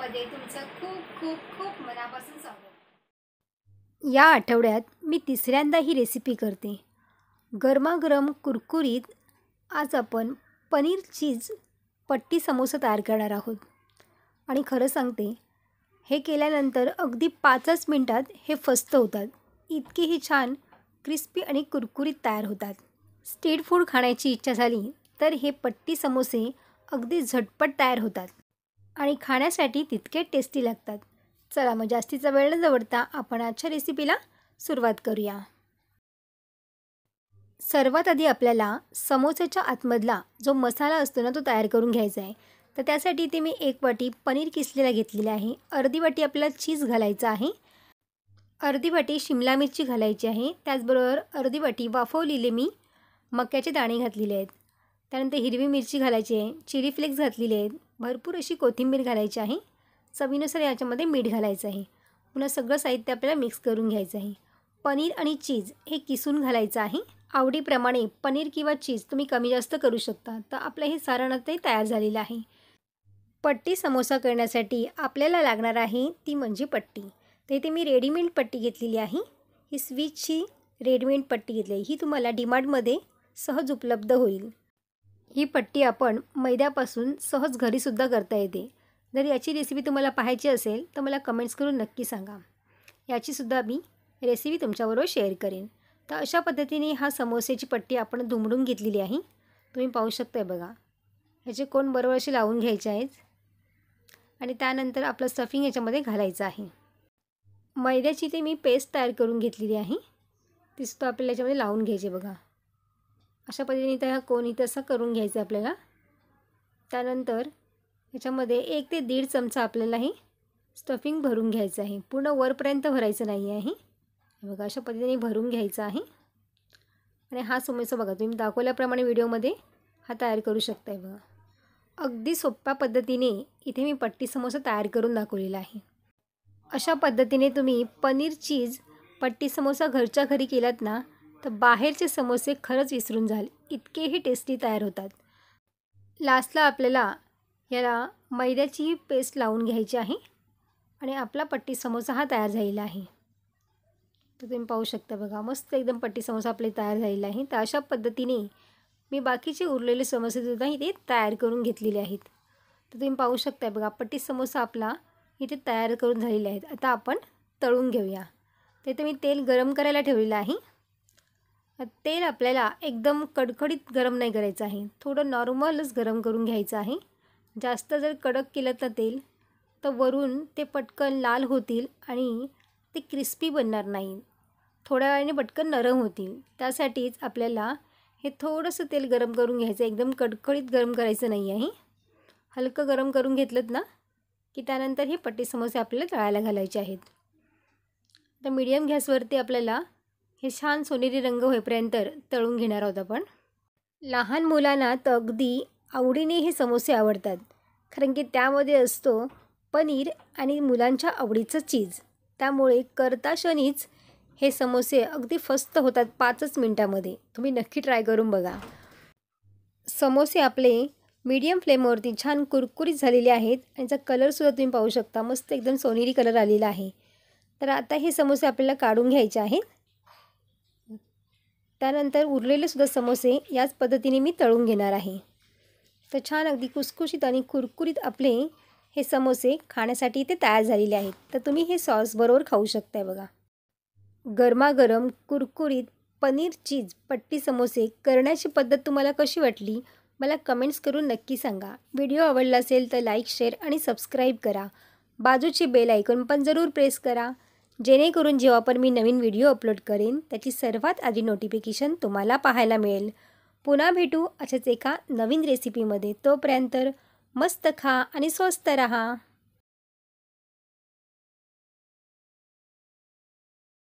चॅनलमध्ये तुमचं खूप खूप खूप मनापासून स्वागत। या आठवड्यात मी तिसऱ्यांदा ही रेसिपी करते। गरमागरम कुरकुरीत आज आपण पनीर चीज पट्टी समोसा तयार करणार आहोत। आणि खरं सांगते, हे केल्यानंतर अगदी 5च मिनिटात हे फस्त होतात। इतकेही छान क्रिस्पी आणि कुरकुरीत तयार होतात। स्ट्रीट फूड खाण्याची इच्छा झाली तर हे पट्टी समोसे अगदी झटपट तयार होतात आणि खाण्यासाठी तितके टेस्टी लागतात। चला मग जास्तीचा वेळ न दवडता आपण आजच्या रेसिपीला सुरुवात करूया। सर्वात आधी आपल्याला समोसाच्या आतमधला जो मसाला असतो ना तो तयार करून घ्यायचा आहे। तर त्यासाठी इथे मी 1 वाटी पनीर किसलेला घेतलेला आहे, अर्धी वाटी आपल्याला चीज घालायचं आहे, अर्धी वाटी शिमला मिरची घालायची आहे, त्याचबरोबर अर्धी वाटी वाफवलेले मी मक्याचे दाणे घातलेले आहेत। त्यानंतर हिरवी मिरची घालायची आहे, चिली फ्लेक्स घातलेले आहेत, भरपूर अशी कोथिंबीर घालायची आहे, चवीनुसार याच्यामध्ये मीठ घालायचं आहे। पुन्हा सगळं साहित्य आपल्याला मिक्स करून घ्यायचं आहे। पनीर आणि चीज हे किसून घालायचं आहे। आवडीप्रमाणे पनीर किंवा चीज तुम्ही कमी जास्त करू शकता। तर आपलं हे सारण आता तयार झालेलं आहे। पट्टी समोसा करण्यासाठी आपल्याला लागणार आहे ती म्हणजे पट्टी। तर इथे मी रेडीमेड पट्टी घेतलेली आहे। ही स्विचची रेडीमेड पट्टी घेतली आहे। ही तुम्हाला डीमार्टमध्ये सहज उपलब्ध होईल। ही पट्टी आपण मैद्यापासून सहज घरीसुद्धा करता येते। जर याची रेसिपी तुम्हाला पाहायची असेल तर मला कमेंट्स करून नक्की सांगा, याचीसुद्धा मी रेसिपी तुमच्याबरोबर शेअर करेन। तर अशा पद्धतीने हा समोसेची पट्टी आपण दुमडून घेतलेली आहे। तुम्ही पाहू शकताय बघा, ह्याचे कोण बरोबर असे लावून घ्यायचे आहेत आणि त्यानंतर आपलं स्टफिंग याच्यामध्ये घालायचं आहे। मैद्याची ते मी पेस्ट तयार करून घेतलेली आहे, तीसुद्धा आपल्याला याच्यामध्ये लावून घ्यायची बघा। अशा पद्धतीने त्या कोण इथं असं करून घ्यायचं आपल्याला। त्यानंतर याच्यामध्ये 1 ते 1.5 चमचा आपल्याला हे स्टफिंग भरून घ्यायचं आहे। पूर्ण वरपर्यंत भरायचं नाही आहे, बघा अशा पद्धतीने भरून घ्यायचं आहे। आणि हा समोसा बघा तुम्ही दाखवल्याप्रमाणे व्हिडिओमध्ये हा तयार करू शकताय बघा। अगदी सोप्या पद्धतीने इथे मी पट्टी समोसा तयार करून दाखवलेला आहे। अशा पद्धतीने तुम्ही पनीर चीज पट्टी समोसा घरच्या घरी केलात ना तर बाहेरचे समोसे खरंच विसरून जाल, इतकेही टेस्टी तयार होतात। लास्टला आपल्याला याला मैद्याची पेस्ट लावून घ्यायची आहे आणि आपला पट्टी समोसा हा तयार झालेला आहे। तर तुम्ही पाहू शकता बघा, मस्त एकदम पट्टी समोसा आपले तयार झालेला आहे। तर अशा पद्धतीने मी बाकीचे उरलेले समोसेसुद्धा इथे तयार करून घेतलेले आहेत। तर तुम्ही पाहू शकता बघा, पट्टी समोसा आपला इथे तयार करून झालेले आहेत। आता आपण तळून घेऊया। तर इथे मी तेल गरम करायला ठेवलेलं आहे। तेल आपल्याला एकदम कडकडीत गरम नाही करायचं आहे, थोडं नॉर्मलच गरम करून घ्यायचं आहे। जास्त जर कडक केलं तर तेल तर वरून ते पटकन लाल होतील आणि ते क्रिस्पी बनणार नाही, थोड्या वेळाने पटकन नरम होतील। त्यासाठीच आपल्याला हे थोडंसं तेल गरम करून घ्यायचं, एकदम कडकडीत गरम करायचं नाही आहे। हलकं गरम करून घेतलं ना की त्यानंतर हे पट्टी समोसे आपल्याला तळायला घालायचे आहेत। तर मीडियम गॅसवरती आपल्याला हे छान सोनेरी रंग होईपर्यंत तळून घेणार आहोत आपण। लहान मुलांना तर अगदी आवडीने हे समोसे आवडतात, कारण की त्यामध्ये असतो पनीर आणि मुलांच्या आवडीचं चीज। त्यामुळे करता क्षणीच हे समोसे अगदी फस्त होतात 5च मिनिटामध्ये। तुम्ही नक्की ट्राय करून बघा। समोसे आपले मीडियम फ्लेमवरती छान कुरकुरीत झालेले आहेत आणि त्याचा कलरसुद्धा तुम्ही पाहू शकता, मस्त एकदम सोनेरी कलर आलेला आहे। तर आता हे समोसे आपल्याला काढून घ्यायचे आहेत। त्यानंतर उरलेले सुद्धा समोसे याच पद्धतीने मी तळून घेणार आहे। तर छान अगदी कुसकुशीत आणि कुरकुरीत आपले हे समोसे खाण्यासाठी इथे तयार झालेले आहेत। तर तुम्ही हे सॉस बरोबर खाऊ शकताय बघा। गरमागरम कुरकुरीत पनीर चीज पट्टी समोसे करण्याची पद्धत तुम्हाला कशी वाटली मला कमेंट्स करून नक्की सांगा। व्हिडिओ आवडला असेल तर लाईक, शेअर आणि सबस्क्राईब करा। बाजूची बेल आयकॉन पण जरूर प्रेस करा, जेणेकरून जेव्हा पण मी नवीन व्हिडिओ अपलोड करेन त्याची सर्वात आधी नोटिफिकेशन तुम्हाला पाहायला मिळेल। पुन्हा भेटू अशाच एका नवीन रेसिपीमध्ये। तोपर्यंत मस्त खा आणि स्वस्त रहा।